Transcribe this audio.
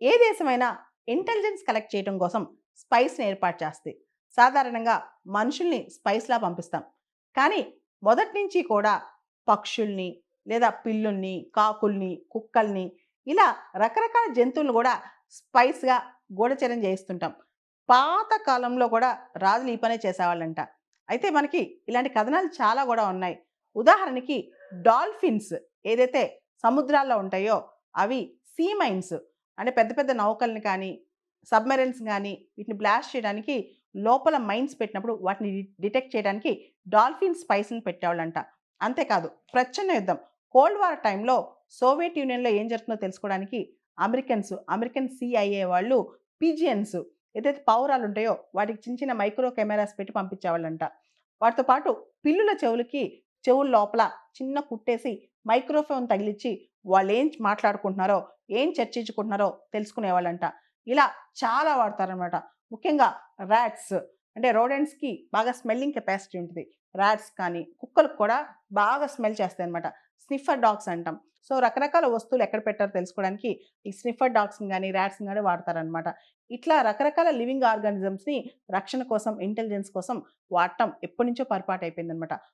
ఏ దేశమైనా intelligence collect చేయడం కోసం స్పైస్ని ఏర్పాటు చేస్తుంది. సాధారణంగా మనుషుల్ని స్పైస్లా పంపిస్తాం. కానీ మొదటి నుంచి కూడా పక్షుల్ని లేదా పిల్లుల్ని, కాకుల్ని, కుక్కల్ని ఇలా రకరకాల జంతువులను కూడా స్పైస్‌గా గూఢచర్యం చేయిస్తుంటాం. పాత కాలంలో కూడా రాజులు ఈ పనే చేసేవాళ్ళంట. అయితే మనకి ఇలాంటి కథనాలు చాలా కూడా ఉన్నాయి. ఉదాహరణకి డాల్ఫిన్స్ ఏదైతే సముద్రాల్లో ఉంటాయో అవి సీ మైన్స్ అంటే పెద్ద పెద్ద నౌకల్ని కానీ, సబ్‌మెరైన్స్ గానీ వీటిని బ్లాస్ట్ చేయడానికి లోపల మైన్స్ పెట్టినప్పుడు వాటిని డిటెక్ట్ చేయడానికి డాల్ఫిన్ స్పైస్‌ని పెట్టేవాళ్ళంట. అంతేకాదు ప్రచ్ఛన్న యుద్ధం కోల్డ్ వార్ టైంలో సోవియట్ యూనియన్‌లో ఏం జరుగుతుందో తెలుసుకోవడానికి అమెరికన్ సీఐఏ వాళ్ళు పిజియన్స్ ఏదైతే పావురాలుంటాయో వాటికి చిన్న చిన్న మైక్రో కెమెరాస్ పెట్టి పంపించేవాళ్ళంట. వాటితో పాటు పిల్లుల చెవుల లోపల చిన్న కుట్టేసి మైక్రోఫోన్ తగిలిచ్చి వాళ్ళేం మాట్లాడుకుంటున్నారో, ఏం చర్చించుకుంటున్నారో తెలుసుకునేవాళ్ళంట. ఇలా చాలా వాడతారనమాట. ముఖ్యంగా రాట్స్ అంటే రోడెంట్స్‌కి బాగా స్మెల్లింగ్ కెపాసిటీ ఉంటది. రాట్స్ కానీ, కుక్కలకు కూడా బాగా స్మెల్ చేస్తాయన్నమాట. స్నిఫర్ డాగ్స్ అంటాం. సో, రకరకాల వస్తువులు ఎక్కడ పెట్టారో తెలుసుకోవడానికి ఈ స్నిఫర్ డాగ్స్‌ని గాని, రాట్స్‌ని గాని వాడతారనమాట. ఇట్లా రకరకాల లివింగ్ ఆర్గానిజమ్స్‌ని రక్షణ కోసం, ఇంటెలిజెన్స్ కోసం వాడటం ఎప్పటినుంచో పరిపాటయిపోయిందనమాట.